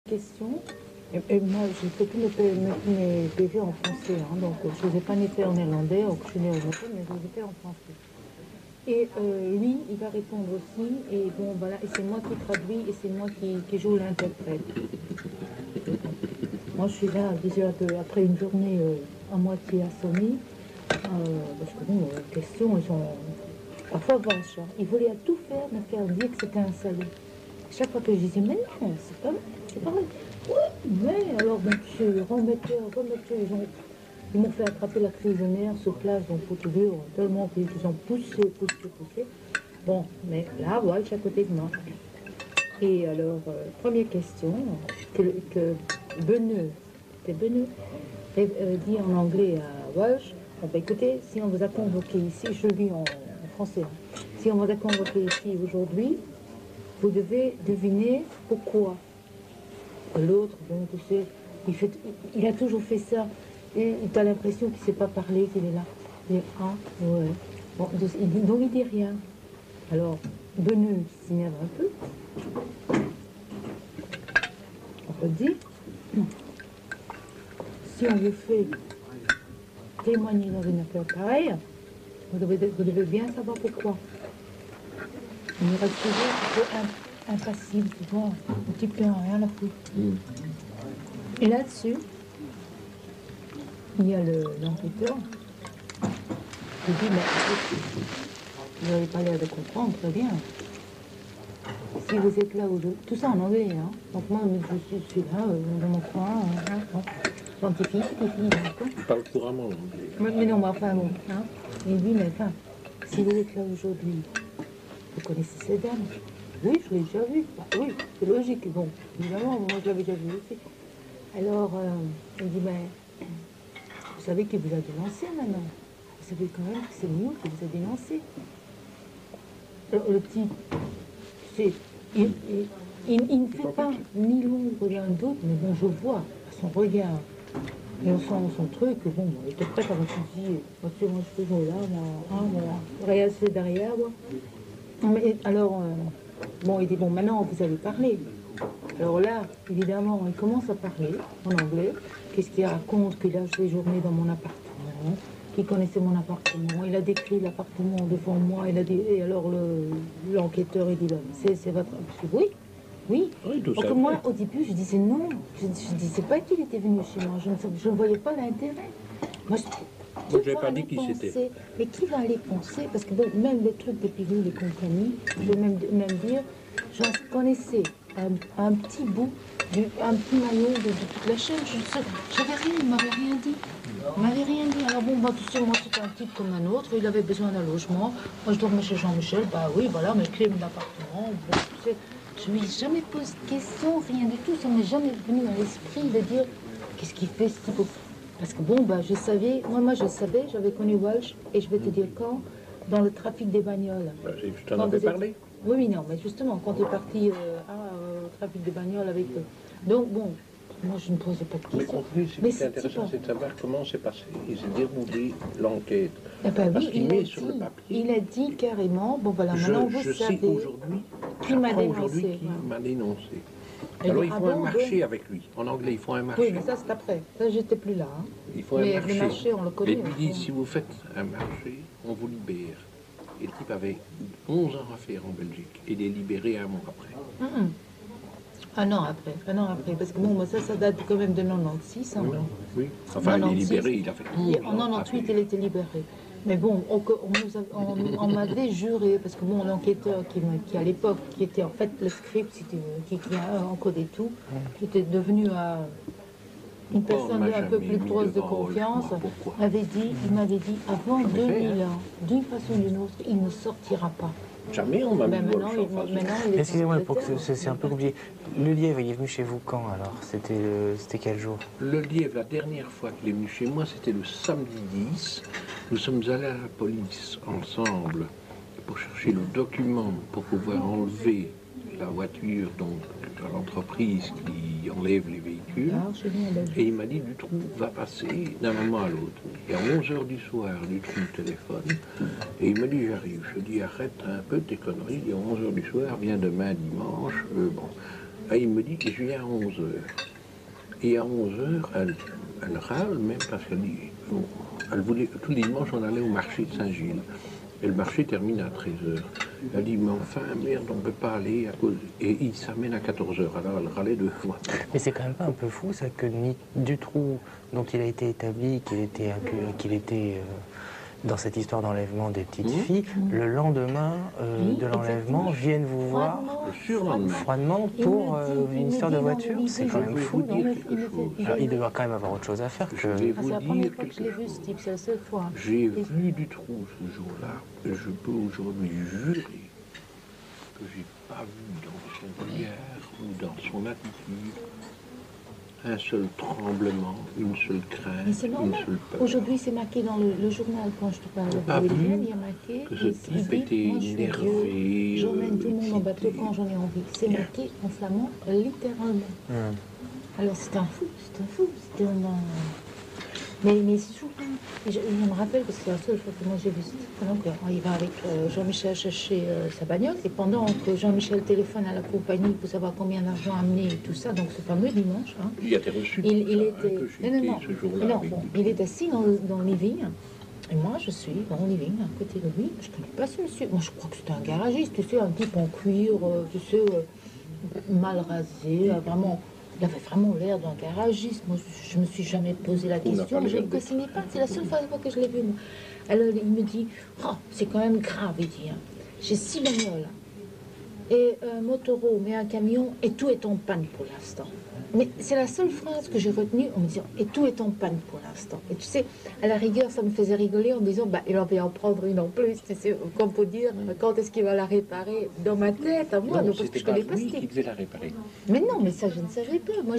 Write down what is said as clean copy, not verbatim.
Question. Et moi, j'ai fait tous mes PV en français, hein, donc je ne les ai pas faits en néerlandais, donc je suis néerlandaise, mais je les ai fait en français. Et lui, il va répondre aussi, et bon, voilà, et c'est moi qui traduis, et c'est moi qui joue l'interprète. Moi, je suis là, déjà, après une journée à moitié assommée, parce que bon, les questions, elles sont parfois vaches. Hein. Il voulait à tout faire, me faire dire que c'était un salaud. Chaque fois que je disais, mais non, c'est pas vrai, c'est pas vrai. Ouais, mais alors, bon, monsieur, remettez, ils m'ont fait attraper la crise de nerfs sur place, donc pour tout dire, tellement qu'ils ont poussé. Bon, mais là, voilà, à côté de moi. Et alors, première question, que Beneux, dit en anglais à Walsh, bon, bah, écoutez, si on vous a convoqué ici, je le dis en français, hein, si on vous a convoqué ici aujourd'hui, vous devez deviner pourquoi. L'autre, bon, tu sais, il a toujours fait ça. Et tu as l'impression qu'il ne sait pas parler, qu'il est là. Il dit, ah, ouais. Bon, donc il dit rien. Alors, Beneux s'énerve un peu. On redit, si on vous fait témoigner dans une affaire pareille, vous devez bien savoir pourquoi. Il reste toujours un peu impassible, tu vois, un petit peu rien à foutre. Et là-dessus, il y a l'enquêteur qui dit, mais vous n'avez pas l'air de comprendre, très bien. Si vous êtes là aujourd'hui, tout ça en anglais, hein. Donc moi, je suis là, dans mon coin, bon. Scientifique, d'accord. Je parle couramment l'anglais. Mais non, mais enfin bon, hein. Il dit, mais enfin, si vous êtes là aujourd'hui, vous connaissez ces dames? Oui, je l'ai déjà vu. Bah, oui, c'est logique. Bon, évidemment, moi je l'avais déjà vu aussi. Alors, il dit, ben, vous savez qui vous a dénoncé maintenant? Vous savez quand même que c'est nous qui vous a dénoncé. Alors, le petit, c'est, il ne fait pas ni l'ombre d'un doute, mais bon, je vois à son regard. Et on sent son truc, bon, il était prêt à refuser. Moi, je fais là, voilà. Regarde, c'est derrière, moi. Mais, alors, bon, il dit, bon, maintenant, vous allez parler. Alors là, évidemment, il commence à parler en anglais. Qu'est-ce qu'il raconte? Qu'il a séjourné dans mon appartement, qu'il connaissait mon appartement. Il a décrit l'appartement devant moi. Il a dit, et alors, l'enquêteur, il dit, ben, c'est votre... Je dis, oui. Oui, donc moi, au début, je disais non. Je ne disais pas qu'il était venu chez moi. Je ne voyais pas l'intérêt. Moi, je n'avais pas dit qui c'était. Mais qui va aller penser? Parce que bon, même les trucs de pilules et compagnie, je vais même dire, j'en connaissais un petit bout, un petit maillot de toute la chaîne. J'avais rien, il ne m'avait rien dit. Il m'avait rien dit. Alors bon, bah, tu sais, moi, c'était un type comme un autre. Il avait besoin d'un logement. Moi, je dormais chez Jean-Michel. Bah oui, voilà, mes clés de l'appartement. Bon, tu sais, je ne lui ai jamais posé de questions, rien du tout. Ça ne m'est jamais venu à l'esprit de dire qu'est-ce qu'il fait ce type. Parce que bon, bah, je savais, moi je savais, j'avais connu Walsh, et je vais te dire quand, dans le trafic des bagnoles. Je t'en avais parlé. Oui, mais non, mais justement, quand tu es parti au trafic des bagnoles avec eux. Donc bon, moi je ne posais pas de questions. Mais ce qui est intéressant, c'est de savoir comment s'est passé, il s'est déroulé l'enquête. Eh ben, parce oui, qu'il met sur le papier. Il a dit carrément, bon voilà, maintenant vous savez aujourd'hui qui m'a dénoncé. M'a dénoncé. Et alors dit, il faut un marché avec lui. En anglais, il faut un marché. Oui, mais ça c'est après. Ça, j'étais plus là. Hein. Il faut mais un marché. Le marché, on le connaît. Et lui dit, si vous faites un marché, on vous libère. Et le type avait 11 ans à faire en Belgique. Et il est libéré un mois après. Un an après. Parce que bon, moi, ça date quand même de 96. Hein. Oui. Enfin, 96, il est libéré, il a fait 11 ans. En 98, il était libéré. Mais bon, on m'avait juré, parce que bon, l'enquêteur qui à l'époque, qui était en fait le script, si tu veux, qui a encodé tout, qui était devenu une personne un peu plus proche de confiance, il m'avait dit, avant 2000 ans, d'une façon ou d'une autre, il ne sortira pas. Jamais on m'a mis Excusez-moi, c'est un peu compliqué. Le lièvre, il est venu chez vous quand alors? C'était quel jour? Le lièvre, la dernière fois qu'il est venu chez moi, c'était le samedi 10. Nous sommes allés à la police ensemble pour chercher le document pour pouvoir enlever la voiture donc à l'entreprise qui enlève les véhicules. Et il m'a dit, Dutroux va passer d'un moment à l'autre. Et à 11h du soir, Dutroux téléphone. Et il m'a dit, j'arrive. Je dis, arrête un peu tes conneries. Et à 11h du soir, viens demain dimanche. Bon. Et il me dit que je viens à 11 heures. Et à 11 heures, elle râle même parce qu'elle dit, elle voulait, tous les dimanches, on allait au marché de Saint-Gilles. Et le marché termine à 13 heures. Elle dit, mais enfin, merde, on ne peut pas aller à cause... Et il s'amène à 14 heures. Alors elle râlait 2 fois. Mais c'est quand même pas un peu fou, ça, que Dutroux, dont il a été établi, qu'il était dans cette histoire d'enlèvement des petites filles, le lendemain de l'enlèvement, vienne vous voir froidement pour une histoire de voiture. C'est quand même fou, non? Il doit quand même avoir autre chose à faire que... Je vais vous C'est la première dire fois que je quelque l'ai vu, chose. ce type, c'est la seule fois. J'ai vu Dutroux ce jour-là. Je peux aujourd'hui jurer que j'ai pas vu dans son regard ou dans son attitude un seul tremblement, une seule crainte, Mais c'est une normal. seule peur. Aujourd'hui, c'est marqué dans le journal quand je te parle Pas de vu William, il y a marqué que ce il type dit, était moi je suis énervé, Dieu, j'emmène tout le monde en bateau excité. quand j'en ai envie. C'est marqué en flamand, littéralement. Alors c'est un fou, c'était un... Mais c'est toujours là. Je me rappelle, parce que c'est la seule fois que moi j'ai vu ça. Donc, il va avec Jean-Michel chercher sa bagnole, et pendant que Jean-Michel téléphone à la compagnie pour savoir combien d'argent amener et tout ça, donc ce fameux dimanche, hein, Il y a des reçus il pour ça, était... que j'ai été ce jour-là non, avec bon, Dutroux. il est assis dans le living, et moi je suis dans le living, à côté de lui. Je ne connais pas ce monsieur. Moi je crois que c'était un garagiste, tu sais, un type en cuir, tu sais, mal rasé, vraiment... Il avait vraiment l'air d'un garagiste. Moi, je ne me suis jamais posé la On n'a question. pas Je ne l'air le connaissais pas. C'est la seule fois que je l'ai vu, moi. Alors, il me dit, oh, c'est quand même grave, il dit. Hein. J'ai 6 bagnoles. Et un motoreau, mais un camion, et tout est en panne pour l'instant. Mais c'est la seule phrase que j'ai retenue en me disant, et tout est en panne pour l'instant. Et tu sais, à la rigueur, ça me faisait rigoler en me disant, bah, il en va en prendre une en plus. Tu sais, comme pour dire, quand est-ce qu'il va la réparer dans ma tête, à moi, Non, donc, parce que c'était je pas connais pas ce lui type. qui devait la réparer. Mais non, mais ça, je ne savais pas. Moi,